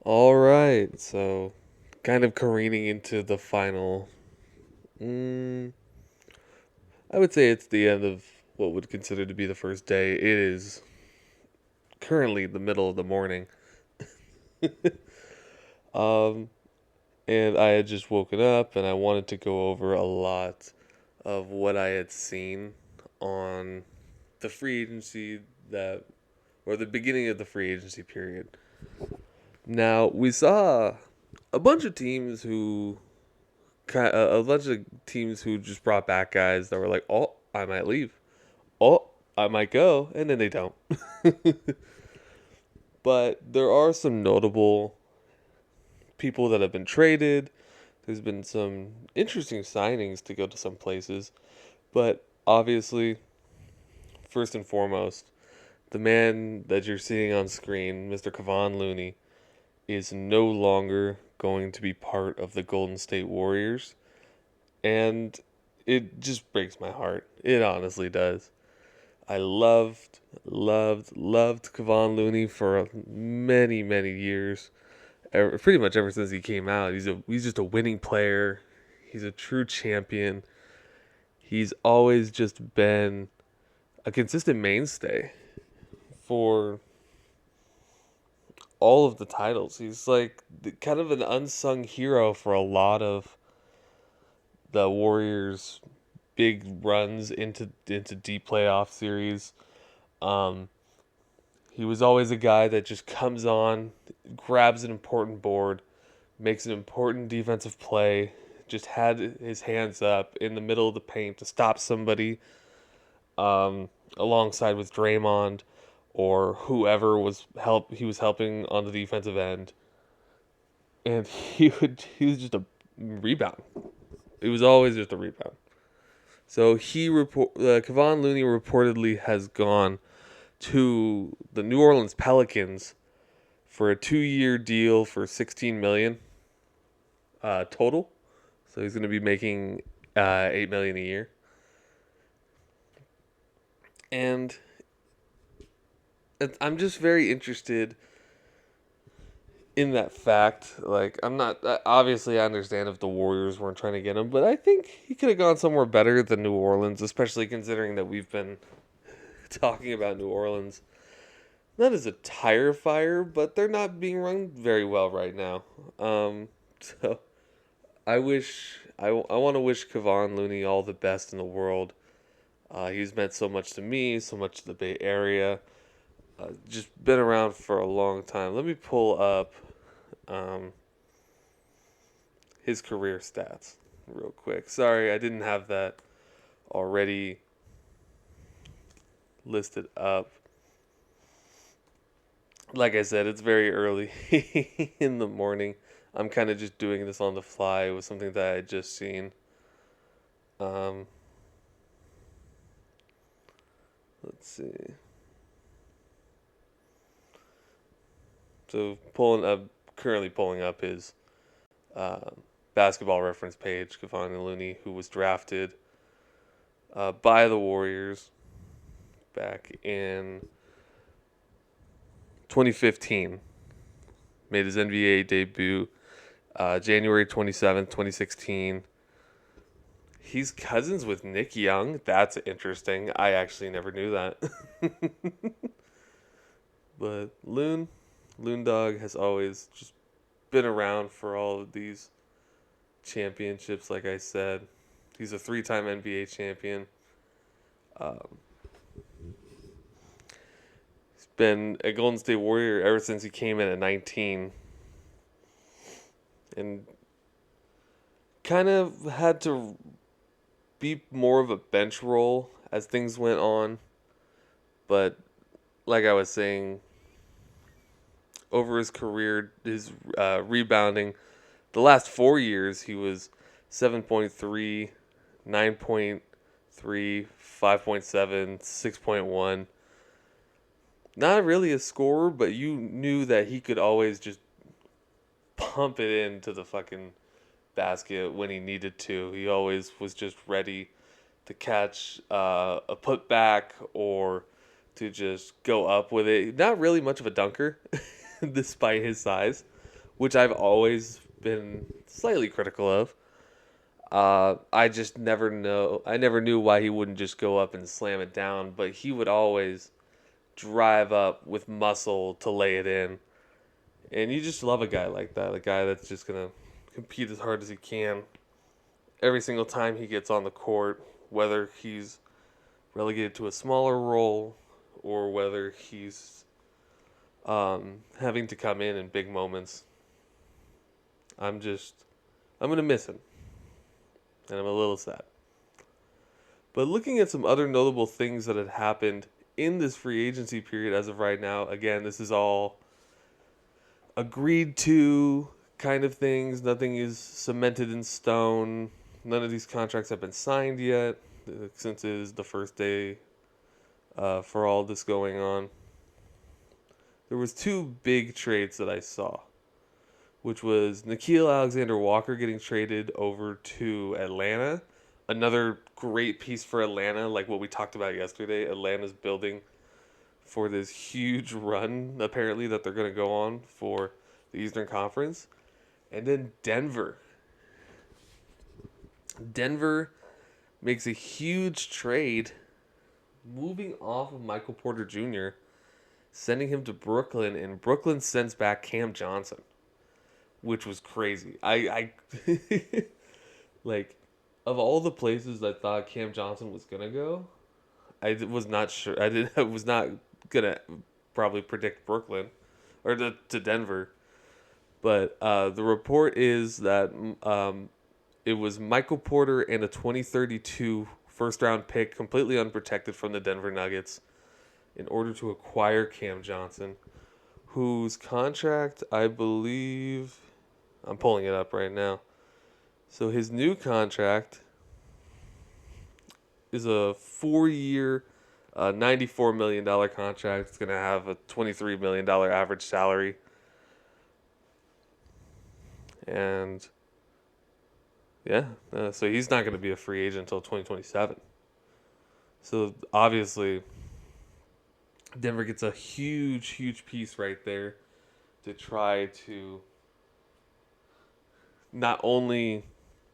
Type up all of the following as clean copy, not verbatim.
All right, so kind of careening into the final. Mm, I would say it's the end of what would consider to be the first day. It is currently the middle of the morning. Um, and I had just woken up and I wanted to go over a lot of what I had seen on the free agency that, or the beginning of the free agency period. Now, we saw a bunch of teams who a bunch of teams who just brought back guys that were like, "Oh, I might leave. Oh, I might go," and then they don't. But there are some notable people that have been traded. There's been some interesting signings to go to some places, but obviously, first and foremost, the man that you're seeing on screen, Mr. Kevon Looney, is no longer going to be part of the Golden State Warriors, and it just breaks my heart. It honestly does. I loved Kevon Looney for many, many years. Pretty much ever since he came out, he's just a winning player. He's a true champion. He's always just been a consistent mainstay for all of the titles. He's like kind of an unsung hero for a lot of the Warriors' big runs into deep playoff series. Um, He was always a guy that just comes on, grabs an important board, makes an important defensive play, just had his hands up in the middle of the paint to stop somebody, alongside with Draymond or whoever he was helping on the defensive end. And he was just a rebound. It was always just a rebound. So Kevon Looney reportedly has gone to the New Orleans Pelicans for a 2-year deal for 16 million total. So he's going to be making 8 million a year. And I'm just very interested in that fact. Like, I'm not obviously I understand if the Warriors weren't trying to get him, but I think he could have gone somewhere better than New Orleans, especially considering that we've been talking about New Orleans not as a tire fire, but they're not being run very well right now. So I want to wish Kevon Looney all the best in the world. He's meant so much to me, so much to the Bay Area. Just been around for a long time. Let me pull up um, his career stats real quick. Sorry, I didn't have that already listed up. Like I said, it's very early in the morning. I'm kind of just doing this on the fly with something that I had just seen. Um, let's see. So currently pulling up his uh, basketball reference page, Kevon Looney, who was drafted by the Warriors back in 2015. Made his NBA debut January 27th, 2016. He's cousins with Nick Young. That's interesting. I actually never knew that. But Loon Dog has always just been around for all of these championships, like I said. He's a 3-time NBA champion. Um, he's been a Golden State Warrior ever since he came in at 19. And kind of had to be more of a bench role as things went on. But like I was saying, over his career, his rebounding, the last 4 years, he was 7.3, 9.3, 5.7, 6.1. Not really a scorer, but you knew that he could always just pump it into the fucking basket when he needed to. He always was just ready to catch a putback or to just go up with it. Not really much of a dunker, despite his size. which I've always been slightly critical of. I just never know. I never knew why he wouldn't just go up and slam it down, but he would always drive up with muscle to lay it in. And you just love a guy like that, a guy that's just gonna compete as hard as he can every single time he gets on the court, whether he's relegated to a smaller role or whether he's having to come in big moments. I'm just, I'm gonna miss him, and I'm a little sad. But looking at some other notable things that had happened in this free agency period as of right now, again, this is all agreed to kind of things. Nothing is cemented in stone. None of these contracts have been signed yet, since it is the first day for all this going on. There was two big trades that I saw, which was Nickeil Alexander-Walker getting traded over to Atlanta. Another great piece for Atlanta, like what we talked about yesterday. Atlanta's building for this huge run, apparently, that they're going to go on for the Eastern Conference. And then Denver. Denver makes a huge trade, moving off of Michael Porter Jr., sending him to Brooklyn, and Brooklyn sends back Cam Johnson, which was crazy. I like, of all the places I thought Cam Johnson was gonna go, I was not sure. I was not gonna probably predict Brooklyn or to Denver, but the report is that it was Michael Porter and a 2032 first round pick, completely unprotected from the Denver Nuggets, in order to acquire Cam Johnson, whose contract I believe, I'm pulling it up right now. So his new contract is a 4-year, $94 million contract. It's going to have a $23 million average salary. And yeah, so he's not going to be a free agent until 2027. So obviously, Denver gets a huge, huge piece right there to try to not only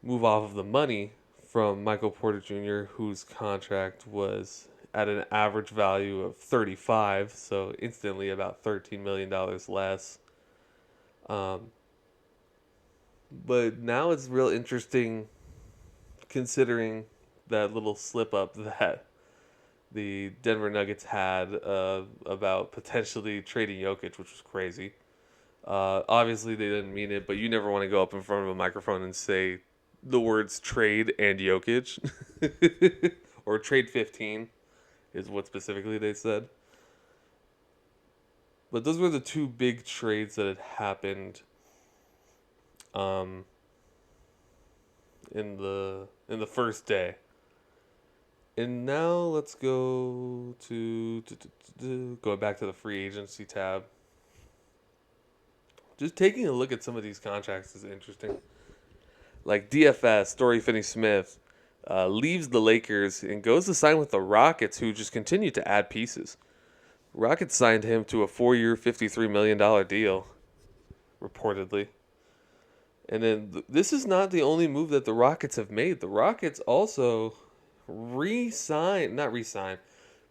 move off of the money from Michael Porter Jr., whose contract was at an average value of 35, so instantly about $13 million less. But now it's real interesting considering that little slip up that the Denver Nuggets had about potentially trading Jokic, which was crazy. Obviously, they didn't mean it, but you never want to go up in front of a microphone and say the words trade and Jokic. Or trade 15 is what specifically they said. But those were the two big trades that had happened in the first day. And now let's go to going back to the free agency tab. Just taking a look at some of these contracts is interesting. Like DFS, Story Finney-Smith, leaves the Lakers and goes to sign with the Rockets, who just continue to add pieces. Rockets signed him to a 4-year, $53 million deal, reportedly. And then this is not the only move that the Rockets have made. The Rockets also not re-sign,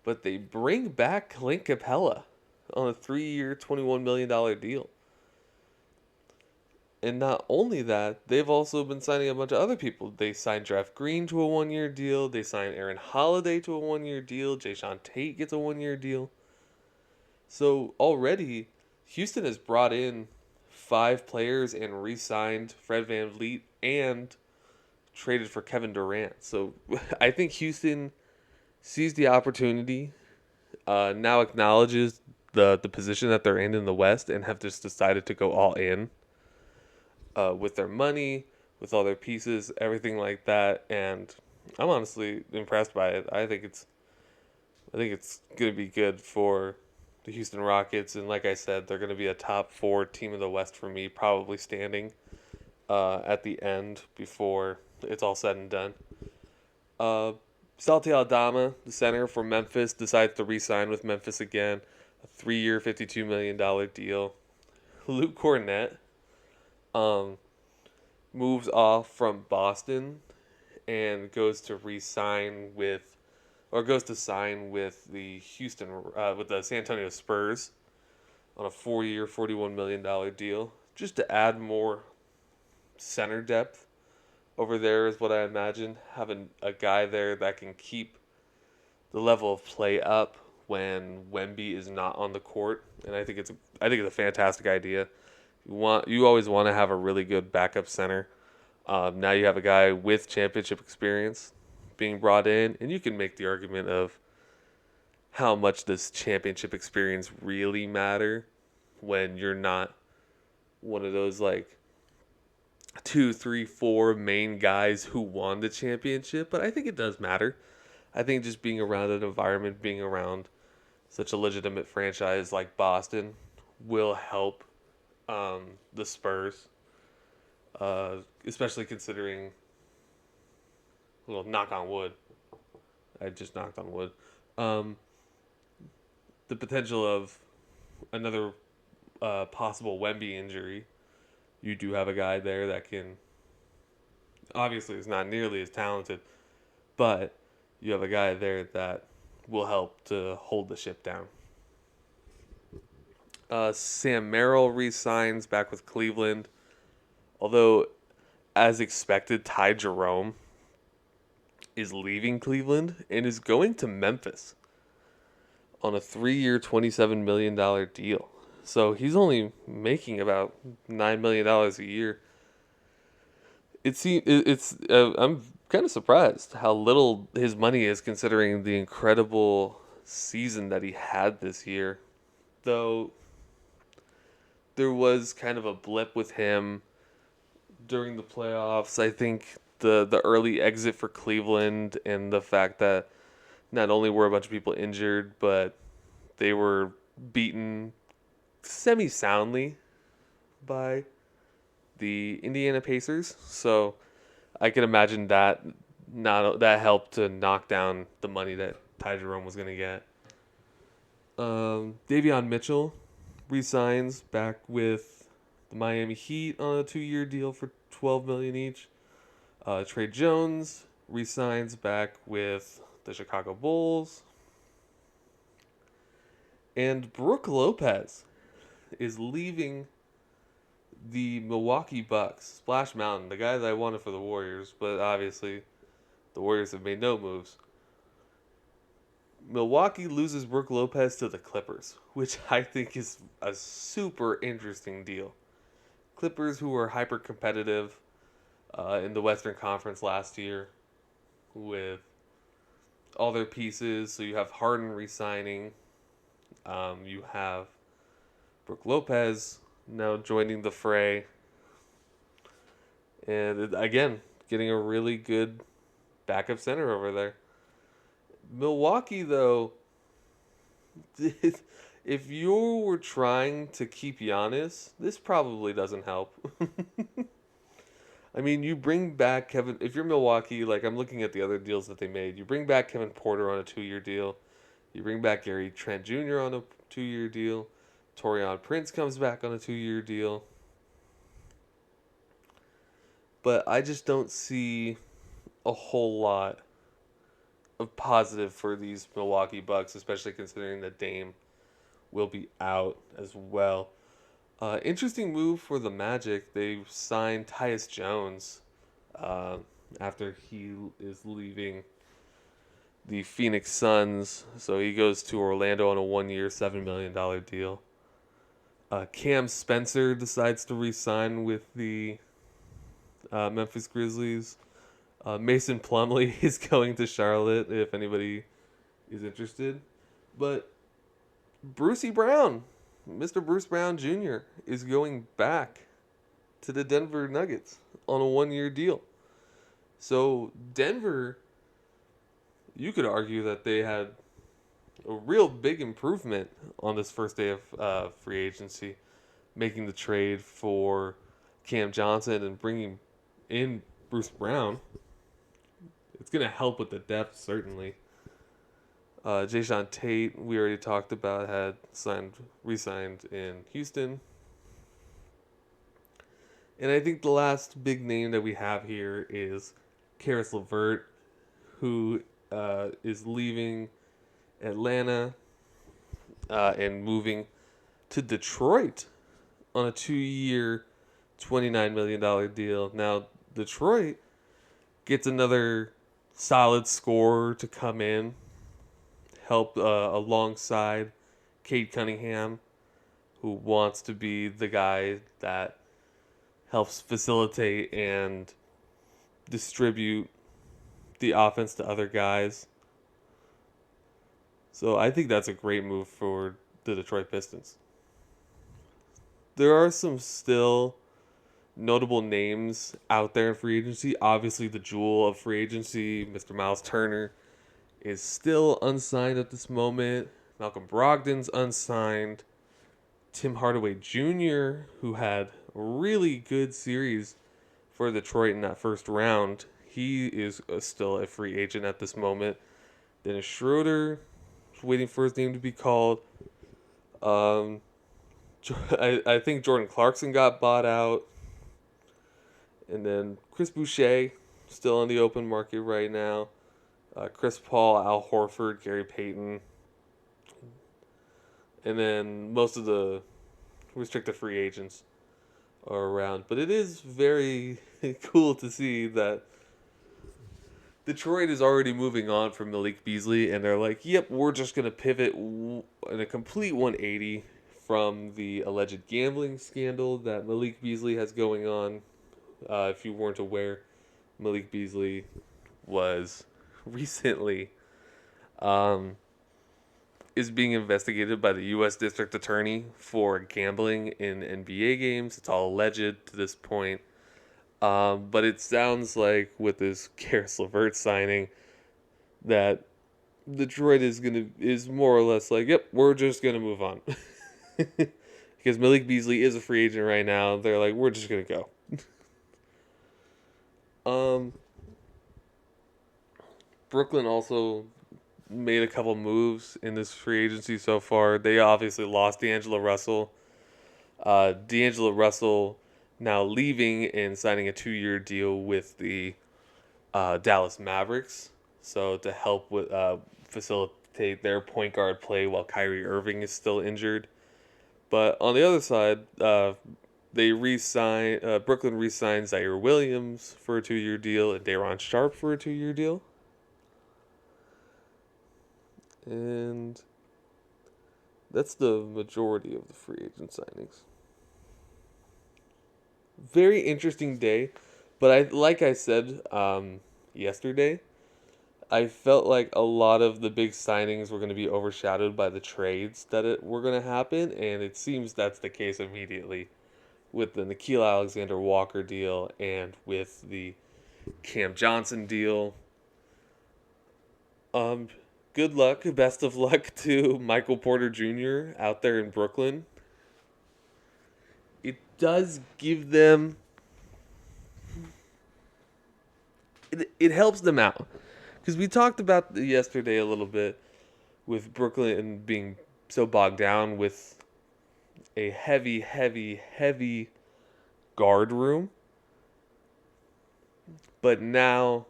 but they bring back Clint Capella on a 3-year, $21 million deal. And not only that, they've also been signing a bunch of other people. They signed Jeff Green to a 1-year deal. They signed Aaron Holiday to a 1-year deal. Jayshawn Tate gets a 1-year deal. So already, Houston has brought in 5 players and re-signed Fred VanVleet and traded for Kevin Durant. So I think Houston sees the opportunity, now acknowledges the position that they're in the West, and have just decided to go all in. With their money, with all their pieces, everything like that, and I'm honestly impressed by it. I think it's gonna be good for the Houston Rockets, and like I said, they're gonna be a top 4 team in the West for me, probably standing at the end before it's all said and done. Santi Aldama, the center for Memphis, decides to re-sign with Memphis again, a 3-year, $52 million deal. Luke Cornett um, moves off from Boston and goes to re-sign with, or goes to sign with the with the San Antonio Spurs on a 4-year, $41 million deal, just to add more center depth over there is what I imagine. Having a guy there that can keep the level of play up when Wemby is not on the court, and I think it's a fantastic idea. You always want to have a really good backup center. Now you have a guy with championship experience being brought in, and you can make the argument of how much does championship experience really matter when you're not one of those like two, three, four main guys who won the championship. But I think it does matter. I think just being around an environment, being around such a legitimate franchise like Boston will help the Spurs, especially considering, well, knock on wood. I just knocked on wood. Um, the potential of another possible Wemby injury. You do have a guy there that can, obviously, is not nearly as talented, but you have a guy there that will help to hold the ship down. Sam Merrill re-signs back with Cleveland, although, as expected, Ty Jerome is leaving Cleveland and is going to Memphis on a 3-year, $27 million deal. So he's only making about $9 million a year. I'm kind of surprised how little his money is considering the incredible season that he had this year. Though there was kind of a blip with him during the playoffs. I think the early exit for Cleveland and the fact that not only were a bunch of people injured, but they were beaten semi soundly by the Indiana Pacers. So I can imagine that helped to knock down the money that Ty Jerome was going to get. Davion Mitchell resigns back with the Miami Heat on a 2-year deal for $12 million each. Trey Jones resigns back with the Chicago Bulls, and Brook Lopez is leaving the Milwaukee Bucks. Splash Mountain, the guy that I wanted for the Warriors, but obviously the Warriors have made no moves. Milwaukee loses Brook Lopez to the Clippers, which I think is a super interesting deal. Clippers, who were hyper competitive in the Western Conference last year with all their pieces. So you have Harden re-signing. You have Brook Lopez now joining the fray. And again, getting a really good backup center over there. Milwaukee, though, if you were trying to keep Giannis, this probably doesn't help. I mean, you bring back Kevin. If you're Milwaukee, like I'm looking at the other deals that they made, you bring back Kevin Porter on a 2-year deal. You bring back Gary Trent Jr. on a 2-year deal. Torian Prince comes back on a 2-year deal. But I just don't see a whole lot of positive for these Milwaukee Bucks, especially considering that Dame will be out as well. Interesting move for the Magic. They signed Tyus Jones uh, after he is leaving the Phoenix Suns. So he goes to Orlando on a 1-year, $7 million deal. Cam Spencer decides to re-sign with the Memphis Grizzlies. Mason Plumlee is going to Charlotte if anybody is interested. But Brucey Brown, Mr. Bruce Brown Jr., is going back to the Denver Nuggets on a 1-year deal. So Denver, you could argue that they had a real big improvement on this first day of free agency, making the trade for Cam Johnson and bringing in Bruce Brown. It's going to help with the depth, certainly. Jayshawn Tate, we already talked about, had re-signed in Houston. And I think the last big name that we have here is Karis LeVert, who is leaving Atlanta and moving to Detroit on a 2-year, $29 million deal. Now, Detroit gets another solid scorer to come in, help alongside Cade Cunningham, who wants to be the guy that helps facilitate and distribute the offense to other guys. So I think that's a great move for the Detroit Pistons. There are some still notable names out there in free agency. Obviously, the jewel of free agency, Mr. Miles Turner, is still unsigned at this moment. Malcolm Brogdon's unsigned. Tim Hardaway Jr., who had a really good series for Detroit in that first round, he is still a free agent at this moment. Dennis Schroeder is waiting for his name to be called. I think Jordan Clarkson got bought out. And then Chris Boucher, still on the open market right now. Chris Paul, Al Horford, Gary Payton. And then most of the restricted free agents are around. But it is very cool to see that Detroit is already moving on from Malik Beasley. And they're like, yep, we're just going to pivot in a complete 180 from the alleged gambling scandal that Malik Beasley has going on. If you weren't aware, Malik Beasley was recently is being investigated by the U.S. District Attorney for gambling in NBA games. It's all alleged to this point. But it sounds like with this Karis LeVert signing that Detroit is more or less like, yep, we're just gonna move on. Because Malik Beasley is a free agent right now. They're like, we're just gonna go. Brooklyn also made a couple moves in this free agency so far. They obviously lost D'Angelo Russell. D'Angelo Russell now leaving and signing a 2-year deal with the Dallas Mavericks. So to help with facilitate their point guard play while Kyrie Irving is still injured. But on the other side, Brooklyn re-signed Zaire Williams for a 2-year deal and Day'Ron Sharpe for a 2-year deal. And that's the majority of the free agent signings. Very interesting day, but like I said yesterday, I felt like a lot of the big signings were going to be overshadowed by the trades that were going to happen, and it seems that's the case immediately with the Nickeil Alexander-Walker deal and with the Cam Johnson deal. Good luck, best of luck to Michael Porter Jr. out there in Brooklyn. It does give them... It helps them out. Because we talked about yesterday a little bit with Brooklyn being so bogged down with a heavy guard room. But now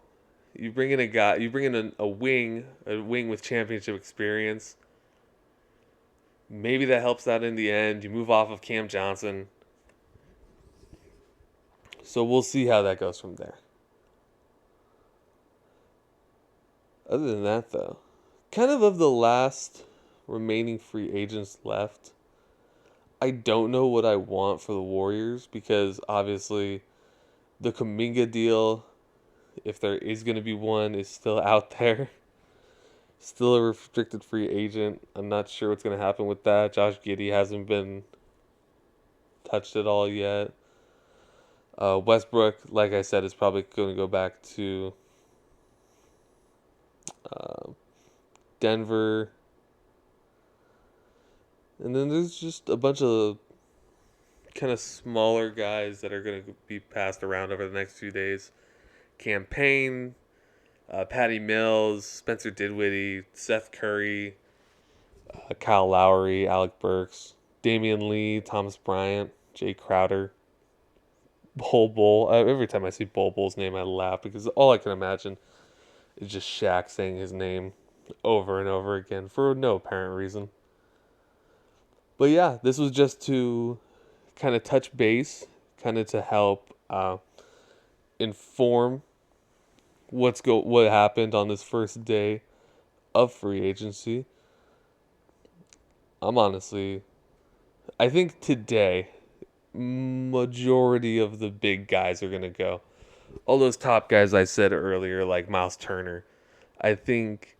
you bring in a wing with championship experience. Maybe that helps out in the end. You move off of Cam Johnson. So we'll see how that goes from there. Other than that, though, kind of the last remaining free agents left, I don't know what I want for the Warriors because obviously the Kuminga deal, if there is going to be one, is still out there. Still a restricted free agent. I'm not sure what's going to happen with that. Josh Giddey hasn't been touched at all yet. Westbrook, like I said, is probably going to go back to Denver. And then there's just a bunch of kind of smaller guys that are going to be passed around over the next few days. Cam Payne, Patty Mills, Spencer Dinwiddie, Seth Curry, Kyle Lowry, Alec Burks, Damian Lee, Thomas Bryant, Jay Crowder. Bol. Every time I see Bol's name, I laugh because all I can imagine is just Shaq saying his name over and over again for no apparent reason. But yeah, this was just to kind of touch base, kind of to help inform what happened on this first day of free agency. I'm honestly, I think today majority of the big guys are gonna go. All those top guys I said earlier, like Miles Turner, I think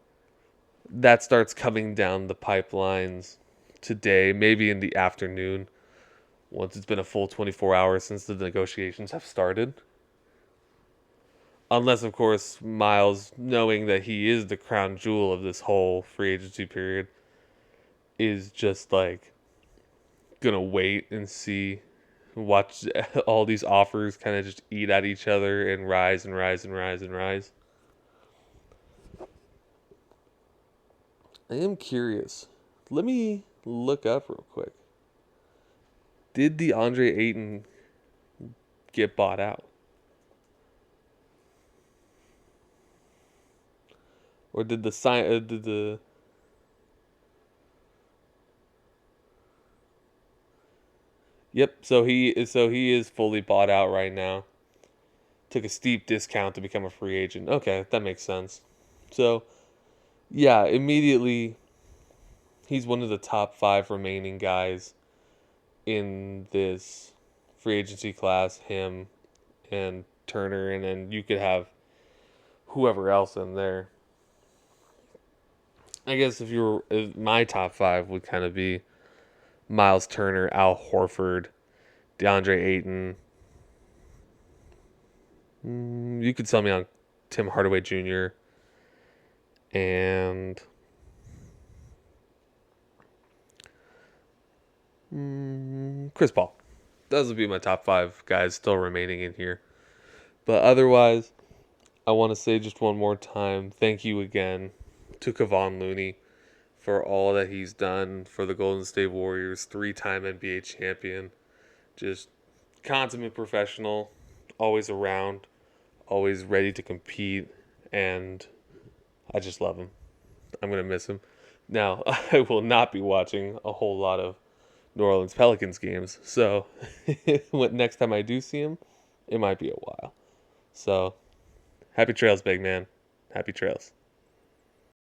that starts coming down the pipelines today, maybe in the afternoon, once it's been a full 24 hours since the negotiations have started. Unless, of course, Miles, knowing that he is the crown jewel of this whole free agency period, is just like gonna wait and see, watch all these offers kind of just eat at each other and rise and rise and rise and rise. I am curious. Let me look up real quick. Did the Andre Ayton get bought out? Or did the sign did the Yep, so he is fully bought out right now. Took a steep discount to become a free agent. Okay, that makes sense. So, yeah, immediately he's one of the top 5 remaining guys in this free agency class, him and Turner, and then you could have whoever else in there. I guess if my top 5 would kind of be Miles Turner, Al Horford, DeAndre Ayton. You could sell me on Tim Hardaway Jr. and Chris Paul. Those would be my top 5 guys still remaining in here. But otherwise, I want to say just one more time, thank you again to Kevon Looney for all that he's done for the Golden State Warriors, 3-time NBA champion, just consummate professional, always around, always ready to compete, and I just love him. I'm going to miss him. Now, I will not be watching a whole lot of New Orleans Pelicans games, so next time I do see him, it might be a while. So, happy trails, big man. Happy trails.